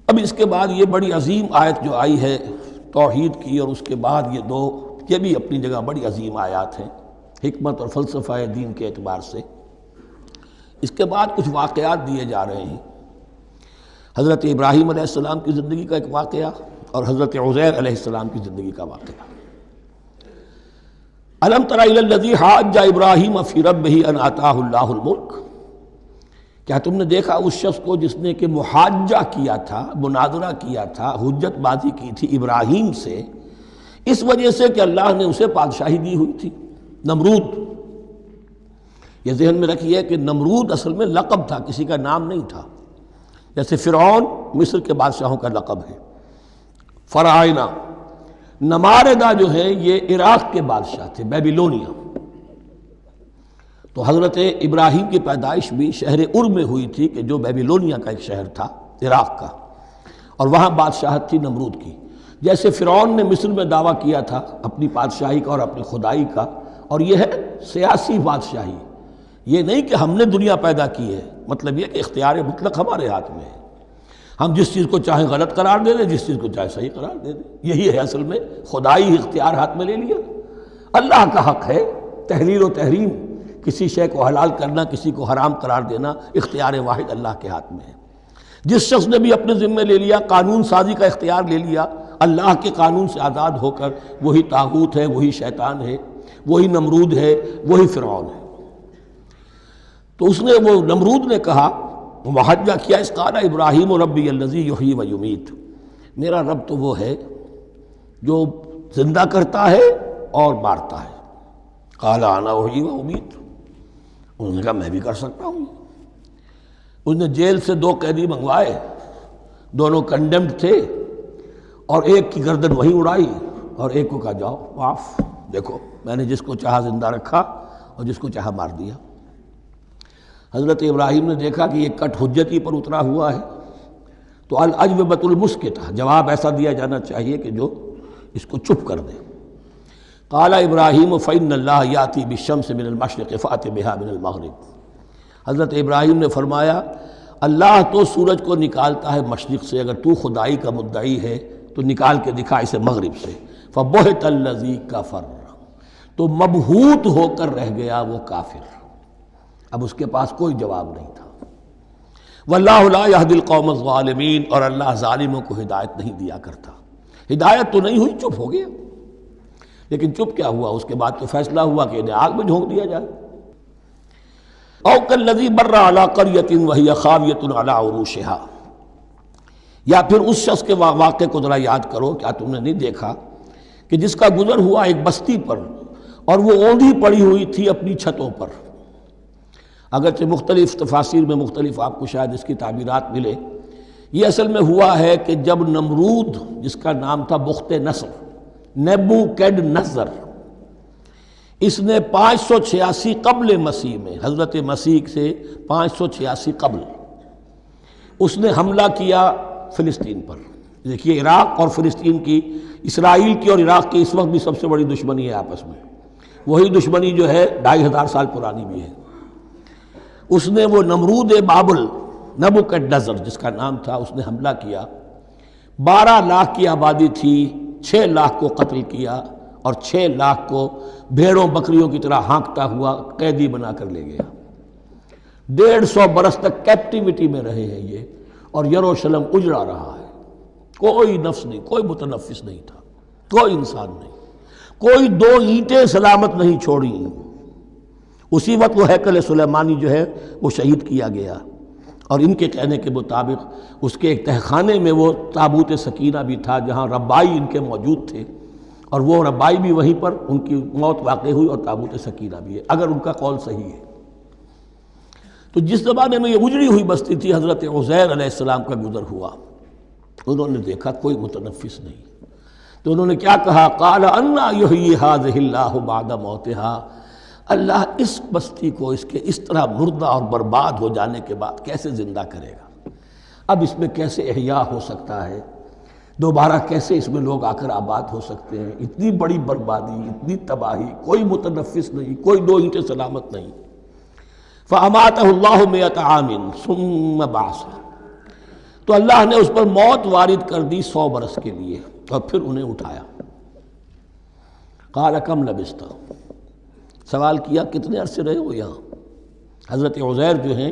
اب اس کے بعد یہ بڑی عظیم آیت جو آئی ہے توحید کی، اور اس کے بعد یہ دو، یہ بھی اپنی جگہ بڑی عظیم آیات ہیں حکمت اور فلسفہ دین کے اعتبار سے۔ اس کے بعد کچھ واقعات دیے جا رہے ہیں، حضرت ابراہیم علیہ السلام کی زندگی کا ایک واقعہ اور حضرت عزیر علیہ السلام کی زندگی کا واقعہ۔ الم تر الی الذی حاج ابراہیم فی ربہ ان آتاہ اللہ الملک، کیا تم نے دیکھا اس شخص کو جس نے کہ محاجہ کیا تھا، مناظرہ کیا تھا، حجت بازی کی تھی ابراہیم سے، اس وجہ سے کہ اللہ نے اسے بادشاہی دی ہوئی تھی۔ نمرود، یہ ذہن میں رکھیے کہ نمرود اصل میں لقب تھا، کسی کا نام نہیں تھا، جیسے فرعون مصر کے بادشاہوں کا لقب ہے۔ فرعونہ، نماردہ جو ہے یہ عراق کے بادشاہ تھے، بیبیلونیا۔ تو حضرت ابراہیم کی پیدائش بھی شہر ار میں ہوئی تھی، کہ جو بیبیلونیا کا ایک شہر تھا عراق کا، اور وہاں بادشاہت تھی نمرود کی۔ جیسے فرعون نے مصر میں دعویٰ کیا تھا اپنی بادشاہی کا اور اپنی خدائی کا، اور یہ ہے سیاسی بادشاہی، یہ نہیں کہ ہم نے دنیا پیدا کی ہے، مطلب یہ کہ اختیار مطلق ہمارے ہاتھ میں ہے، ہم جس چیز کو چاہیں غلط قرار دے دیں، جس چیز کو چاہے صحیح قرار دے دیں۔ یہی ہے اصل میں خدائی اختیار ہاتھ میں لے لیا۔ اللہ کا حق ہے تحلیل و تحریم، کسی شے کو حلال کرنا، کسی کو حرام قرار دینا، اختیار واحد اللہ کے ہاتھ میں ہے۔ جس شخص نے بھی اپنے ذمے لے لیا، قانون سازی کا اختیار لے لیا، اللہ کے قانون سے آزاد ہو کر، وہی طاغوت ہے، وہی شیطان ہے، وہی نمرود ہے، وہی فرعون ہے۔ تو اس نے، وہ نمرود نے کہا، محاجہ کیا، اس قال ابراہیم ربی الذی یحیی و یمیت، میرا رب تو وہ ہے جو زندہ کرتا ہے اور مارتا ہے۔ قال انا احیی و امیت، انہوں نے کہا میں بھی کر سکتا ہوں۔ اس نے جیل سے 2 قیدی منگوائے، دونوں کنڈیمڈ تھے، اور ایک کی گردن وہیں اڑائی اور ایک کو کہا جاؤ معاف، دیکھو میں نے جس کو چاہا زندہ رکھا اور جس کو چاہا مار دیا۔ حضرت ابراہیم نے دیکھا کہ یہ کٹ حجتی پر اترا ہوا ہے، تو الاجوبۃ المسکتہ، جواب ایسا دیا جانا چاہیے کہ جو اس کو چپ کر دے۔ قال ابراہیم فإن اللہ یاتی بالشمس من المشرق فأت بها من المغرب، حضرت ابراہیم نے فرمایا اللہ تو سورج کو نکالتا ہے مشرق سے، اگر تو خدائی کا مدعی ہے تو نکال کے دکھا اسے مغرب سے۔ فبہت الذی کفر، تو مبہوت ہو کر رہ گیا وہ کافر، اب اس کے پاس کوئی جواب نہیں تھا۔ واللہ لا یہدی القوم الظالمین، اور اللہ ظالموں کو ہدایت نہیں دیا کرتا۔ ہدایت تو نہیں ہوئی، چپ ہو گیا۔ لیکن چپ کیا ہوا، اس کے بعد تو فیصلہ ہوا کہ انہیں آگ میں جھونک دیا جائے۔ او کالذی مر علی قریۃ وہی خاویۃ علی عروشہا، یا پھر اس شخص کے واقعے کو ذرا یاد کرو، کیا تم نے نہیں دیکھا کہ جس کا گزر ہوا ایک بستی پر، اور وہ اوندھی پڑی ہوئی تھی اپنی چھتوں پر۔ اگرچہ مختلف تفاسیر میں مختلف آپ کو شاید اس کی تعبیرات ملے، یہ اصل میں ہوا ہے کہ جب نمرود، جس کا نام تھا بخت نصر، نیبوکیڈ نظر، اس نے 586 قبل مسیح میں، حضرت مسیح سے 586 قبل، اس نے حملہ کیا فلسطین پر۔ دیکھیے عراق اور فلسطین کی، اسرائیل کی اور عراق کی اس وقت بھی سب سے بڑی دشمنی ہے آپس میں، وہی دشمنی جو ہے 2500 سال پرانی بھی ہے۔ اس نے، وہ نمرود بابل، نیبوکیڈ نظر جس کا نام تھا، اس نے حملہ کیا۔ 12 لاکھ کی آبادی تھی، 6 لاکھ کو قتل کیا، اور 6 لاکھ کو بھیڑوں بکریوں کی طرح ہانکتا ہوا قیدی بنا کر لے گیا۔ 150 برس تک کیپٹیوٹی میں رہے ہیں یہ، اور یروشلم اجڑا رہا ہے۔ کوئی نفس نہیں، کوئی متنفس نہیں تھا، کوئی انسان نہیں، کوئی 2 اینٹیں سلامت نہیں چھوڑی۔ اسی وقت وہ ہیکل سلیمانی جو ہے وہ شہید کیا گیا، اور ان کے کہنے کے مطابق اس کے ایک تہخانے میں وہ تابوت سکینہ بھی تھا، جہاں ربائی ان کے موجود تھے، اور وہ ربائی بھی وہیں پر ان کی موت واقع ہوئی، اور تابوت سکینہ بھی ہے، اگر ان کا قول صحیح ہے۔ تو جس زمانے میں یہ اجڑی ہوئی بستی تھی، حضرت عزیر علیہ السلام کا گزر ہوا، انہوں نے دیکھا کوئی متنفس نہیں، تو انہوں نے کیا کہا، قال انا یحیی ھذہ اللہ بعد موتہا، اللہ اس بستی کو اس کے اس طرح مردہ اور برباد ہو جانے کے بعد کیسے زندہ کرے گا؟ اب اس میں کیسے احیاء ہو سکتا ہے، دوبارہ کیسے اس میں لوگ آ کر آباد ہو سکتے ہیں؟ اتنی بڑی بربادی، اتنی تباہی، کوئی متنفس نہیں، کوئی 2 اینٹیں سلامت نہیں۔ فَأَمَاتَهُ اللَّهُ مِئَةَ عَامٍ ثُمَّ بَعَثَهُ، تو اللہ نے اس پر موت وارد کر دی 100 برس کے لیے، اور پھر انہیں اٹھایا۔ قال کم لبثت، سوال کیا کتنے عرصے رہے ہو یہاں؟ حضرت عزیر جو ہیں،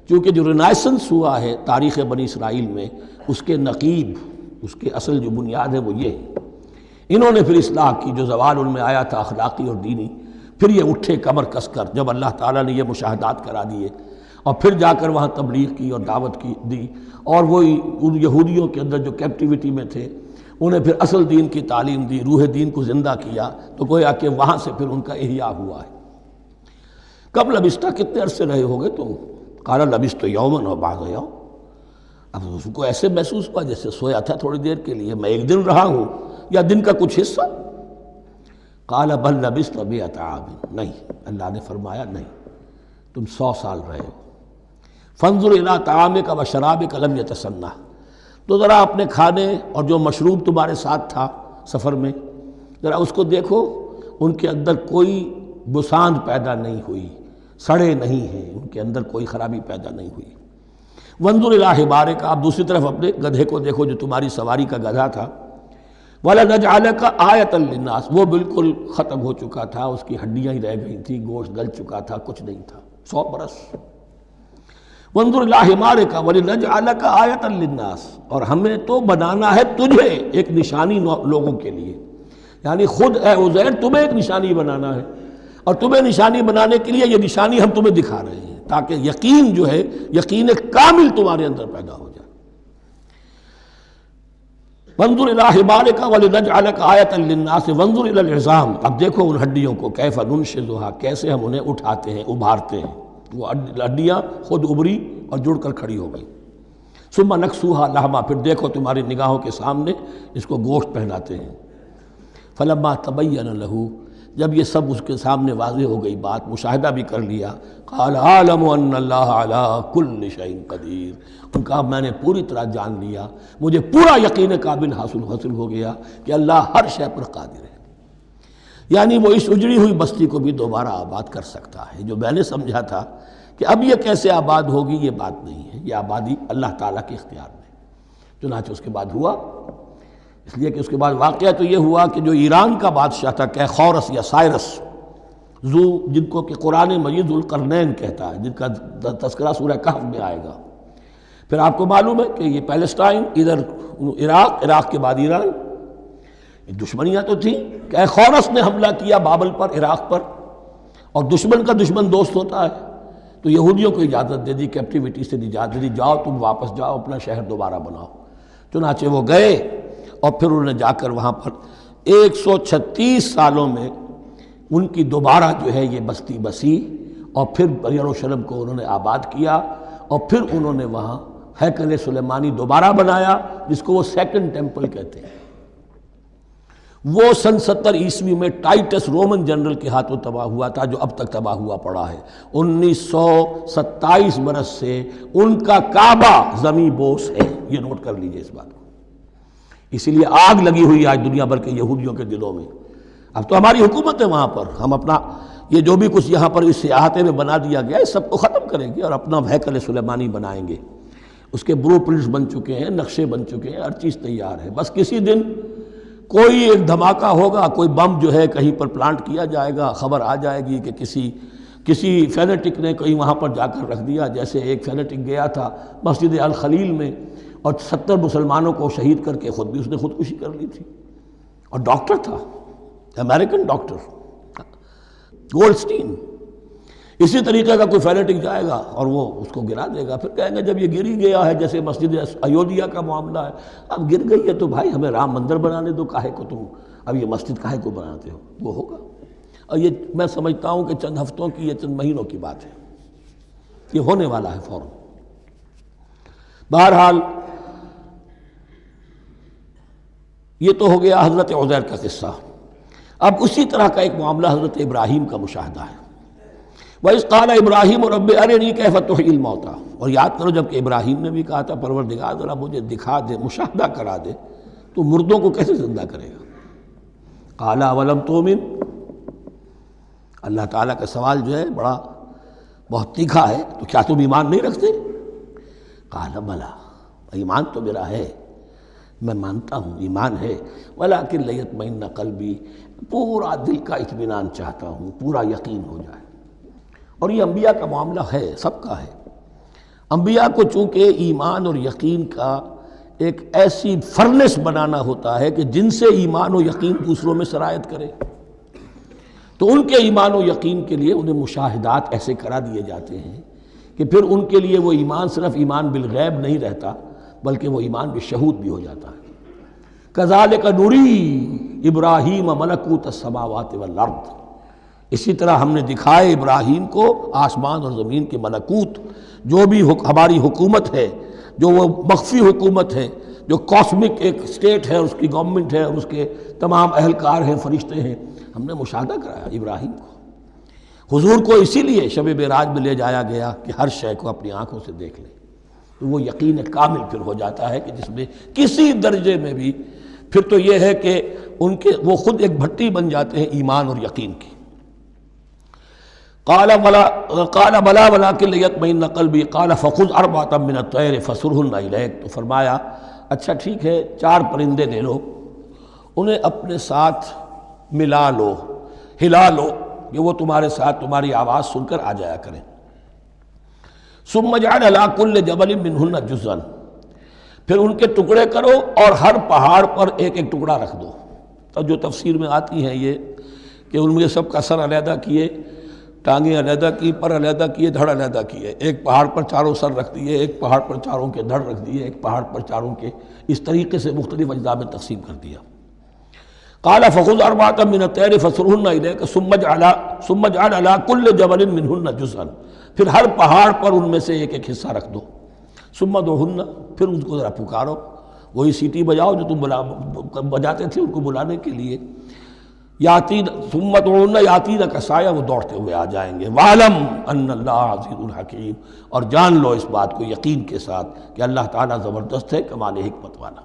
چونکہ جو رینائسنس ہوا ہے تاریخ بنی اسرائیل میں، اس کے نقیب، اس کے اصل جو بنیاد ہے وہ یہ ہے۔ انہوں نے پھر اصلاح کی، جو زوال ان میں آیا تھا اخلاقی اور دینی، پھر یہ اٹھے کمر کس کر جب اللہ تعالیٰ نے یہ مشاہدات کرا دیے، اور پھر جا کر وہاں تبلیغ کی اور دعوت کی دی، اور وہی ان یہودیوں کے اندر جو کیپٹیوٹی میں تھے انہیں پھر اصل دین کی تعلیم دی، روح دین کو زندہ کیا، تو گویا کہ وہاں سے پھر ان کا احیاء ہوا ہے۔ کب لبثت، کتنے عرصے رہے ہوگے تم؟ قال لبثت یوما و بعض یوم، اب اس کو ایسے محسوس ہوا جیسے سویا تھا تھوڑی دیر کے لیے، میں ایک دن رہا ہوں یا دن کا کچھ حصہ۔ قال بل لبثت 100 عام، نہیں، اللہ نے فرمایا نہیں، تم 100 سال رہے ہو۔ فانظر الی طعامک و شرابک لم یتسنہ، تو ذرا اپنے کھانے اور جو مشروب تمہارے ساتھ تھا سفر میں، ذرا اس کو دیکھو، ان کے اندر کوئی بساند پیدا نہیں ہوئی، سڑے نہیں ہیں، ان کے اندر کوئی خرابی پیدا نہیں ہوئی۔ وانظر الی حمارک، آپ دوسری طرف اپنے گدھے کو دیکھو جو تمہاری سواری کا گدھا تھا۔ وَلَنَجْعَلَكَ آیَةً لِلنَّاسِ، وہ بالکل ختم ہو چکا تھا، اس کی ہڈیاں ہی رہ گئی تھیں، گوشت گل چکا تھا، کچھ نہیں تھا، 100 برس۔ وانظر الی حمارک وَلِنَجْعَلَكَ آیَةً لِلنَّاسِ، اور ہمیں تو بنانا ہے تجھے ایک نشانی لوگوں کے لیے، یعنی خود اے عزیر تمہیں ایک نشانی بنانا ہے، اور تمہیں نشانی بنانے کے لیے یہ نشانی ہم تمہیں دکھا رہے ہیں تاکہ یقین جو ہے، یقین کامل تمہارے اندر پیدا ہو جائے۔ وانظر الی حمارک ولنجعلک آیۃ للناس وانظر الی العظام، اب دیکھو ان ہڈیوں کو، کیف ننشزھا، کیسے ہم انہیں اٹھاتے ہیں، ابھارتے ہیں، وہ ہڈیاں خود ابری اور جڑ کر کھڑی ہو گئی۔ ثم نکسوھا لحما، پھر دیکھو تمہاری نگاہوں کے سامنے اس کو گوشت پہناتے ہیں۔ فلما تبین لہ، جب یہ سب اس کے سامنے واضح ہو گئی بات، مشاہدہ بھی کر لیا، قال اعلم ان اللہ علی کل شیء قدیر، ان کا میں نے پوری طرح جان لیا، مجھے پورا یقین قابل حاصل ہو گیا کہ اللہ ہر شے پر قادر ہے، یعنی وہ اس اجڑی ہوئی بستی کو بھی دوبارہ آباد کر سکتا ہے۔ جو میں نے سمجھا تھا کہ اب یہ کیسے آباد ہوگی، یہ بات نہیں ہے، یہ آبادی اللہ تعالیٰ کے اختیار میں۔ چنانچہ اس کے بعد ہوا، اس لیے کہ اس کے بعد واقعہ تو یہ ہوا کہ جو ایران کا بادشاہ تھا کیخورس یا سائرس، جن کو کہ قرآن مجید ذوالقرنین کہتا ہے، جن کا تذکرہ سورہ کہف میں آئے گا۔ پھر آپ کو معلوم ہے کہ یہ پیلسٹائن، ادھر عراق کے بعد ایران، دشمنیاں تو تھیں۔ کیخورس نے حملہ کیا بابل پر، عراق پر، اور دشمن کا دشمن دوست ہوتا ہے، تو یہودیوں کو اجازت دے دی، کیپٹیوٹی سے اجازت دے دی، جاؤ تم واپس جاؤ، اپنا شہر دوبارہ بناؤ۔ چنانچہ وہ گئے، اور پھر انہوں نے جا کر وہاں پر 136 سالوں میں ان کی دوبارہ جو ہے یہ بستی بسی، اور پھر یروشلم کو انہوں نے آباد کیا، اور پھر انہوں نے وہاں ہیکل سلیمانی دوبارہ بنایا، جس کو وہ سیکنڈ ٹیمپل کہتے ہیں۔ وہ سن 70 عیسوی میں ٹائٹس رومن جنرل کے ہاتھوں تباہ ہوا تھا، جو اب تک تباہ ہوا پڑا ہے۔ 1927 برس سے ان کا کعبہ زمیں بوس ہے، یہ نوٹ کر لیجئے اس بات کو۔ اسی لیے آگ لگی ہوئی آج دنیا بھر کے یہودیوں کے دلوں میں۔ اب تو ہماری حکومت ہے وہاں پر، ہم اپنا یہ جو بھی کچھ یہاں پر اس احاطے میں بنا دیا گیا ہے، اس سب کو ختم کریں گے اور اپنا ہیکل سلیمانی بنائیں گے۔ اس کے بلو پرنٹس بن چکے ہیں، نقشے بن چکے ہیں، ہر چیز تیار ہے، بس کسی دن کوئی ایک دھماکہ ہوگا، کوئی بم جو ہے کہیں پر پلانٹ کیا جائے گا، خبر آ جائے گی کہ کسی فینیٹک نے کہیں وہاں پر جا کر رکھ دیا، جیسے ایک فینیٹک گیا تھا مسجد الخلیل میں اور 70 مسلمانوں کو شہید کر کے خود بھی اس نے خودکشی کر لی تھی، اور ڈاکٹر تھا، امریکن ڈاکٹر گولڈ سٹین۔ اسی طریقے کا کوئی فینیٹک جائے گا اور وہ اس کو گرا دے گا، پھر کہیں گے جب یہ گر ہی گیا ہے، جیسے مسجد ایودھیا کا معاملہ ہے، اب گر گئی ہے تو بھائی ہمیں رام مندر بنانے دو، کاہے کو تم اب یہ مسجد کاہے کو بناتے ہو، وہ ہوگا۔ اور یہ میں سمجھتا ہوں کہ چند ہفتوں کی یا چند مہینوں کی بات ہے، یہ ہونے والا ہے فوراً۔ بہرحال یہ تو ہو گیا حضرت عزیر کا قصہ۔ اب اسی طرح کا ایک معاملہ حضرت ابراہیم کا مشاہدہ ہے۔ وَإِذْ قَالَ إِبْرَاهِيمُ رَبِّ أَرِنِي كَيْفَ تُحْيِي الْمَوْتَىٰ، اور یاد کرو جب کہ ابراہیم نے بھی کہا تھا پروردگار ذرا مجھے دکھا دے، مشاہدہ کرا دے، تو مردوں کو کیسے زندہ کرے گا۔ قَالَ أَوَلَمْ تُؤْمِنْ، اللہ تعالیٰ کا سوال جو ہے بہت تیکھا ہے، تو کیا تم ایمان نہیں رکھتے؟ قَالَ بَلَىٰ، ایمان تو میرا ہے، میں مانتا ہوں ایمان ہے، ولیکن لیطمئن قلبی، پورا دل کا اطمینان چاہتا ہوں، پورا یقین ہو جائے۔ اور یہ انبیاء کا معاملہ ہے، سب کا ہے۔ انبیاء کو چونکہ ایمان اور یقین کا ایک ایسی فرنس بنانا ہوتا ہے کہ جن سے ایمان و یقین دوسروں میں سرایت کرے، تو ان کے ایمان و یقین کے لیے انہیں مشاہدات ایسے کرا دیے جاتے ہیں کہ پھر ان کے لیے وہ ایمان صرف ایمان بالغیب نہیں رہتا، بلکہ وہ ایمان بالشہود بھی ہو جاتا ہے۔ کذالک نری ابراہیم ملکوت السماوات والارض، اسی طرح ہم نے دکھائے ابراہیم کو آسمان اور زمین کے ملکوت، جو بھی ہماری حکومت ہے، جو وہ مخفی حکومت ہے، جو کاسمک ایک اسٹیٹ ہے، اس کی گورنمنٹ ہے اور اس کے تمام اہلکار ہیں، فرشتے ہیں، ہم نے مشاہدہ کرایا ابراہیم کو۔ حضور کو اسی لیے شب معراج میں لے جایا گیا کہ ہر شے کو اپنی آنکھوں سے دیکھ لیں، تو وہ یقین کامل پھر ہو جاتا ہے کہ جس میں کسی درجے میں بھی پھر تو یہ ہے کہ ان کے وہ خود ایک بھٹی بن جاتے ہیں ایمان اور یقین کی۔ قال بلا ولکن لیطمئن قلبی قال فخذ اربعۃ من الطیر فصرهن الیک، تو فرمایا اچھا ٹھیک ہے، 4 پرندے لے لو، انہیں اپنے ساتھ ملا لو، ہلا لو کہ وہ تمہارے ساتھ تمہاری آواز سن کر آ جایا کریں۔ ثم اجعل علی کل جبل منہن جزءا، پھر ان کے ٹکڑے کرو اور ہر پہاڑ پر ایک ایک ٹکڑا رکھ دو۔ تو جو تفسیر میں آتی ہیں یہ کہ ان میں سب کا سر علیحدہ کیے، ٹانگیں علیحدہ کی، پر علیحدہ کیے، دھڑ علیحدہ کیے، ایک پہاڑ پر چاروں سر رکھ دیے، ایک پہاڑ پر چاروں کے دھڑ رکھ دیے، ایک پہاڑ پر چاروں کے، اس طریقے سے مختلف اجزاء میں تقسیم کر دیا۔ قال فخذ اربعۃ من الطیر فصرهن الیک ثم اجعل علی کل جبل منہن جزءا، پھر ہر پہاڑ پر ان میں سے ایک ایک حصہ رکھ دو۔ ثم ادعوہن، پھر ان کو ذرا پکارو، وہی سیٹی بجاؤ جو تم بجاتے تھے ان کو بلانے کے لیے۔ یاتین ثم ادعوہن یاتینک سایہ، وہ دوڑتے ہوئے آ جائیں گے۔ وَاعْلَمْ أَنَّ اللَّهَ عَزِیزٌ حَکِیم، اور جان لو اس بات کو یقین کے ساتھ کہ اللہ تعالیٰ زبردست ہے، کمال حکمت والا۔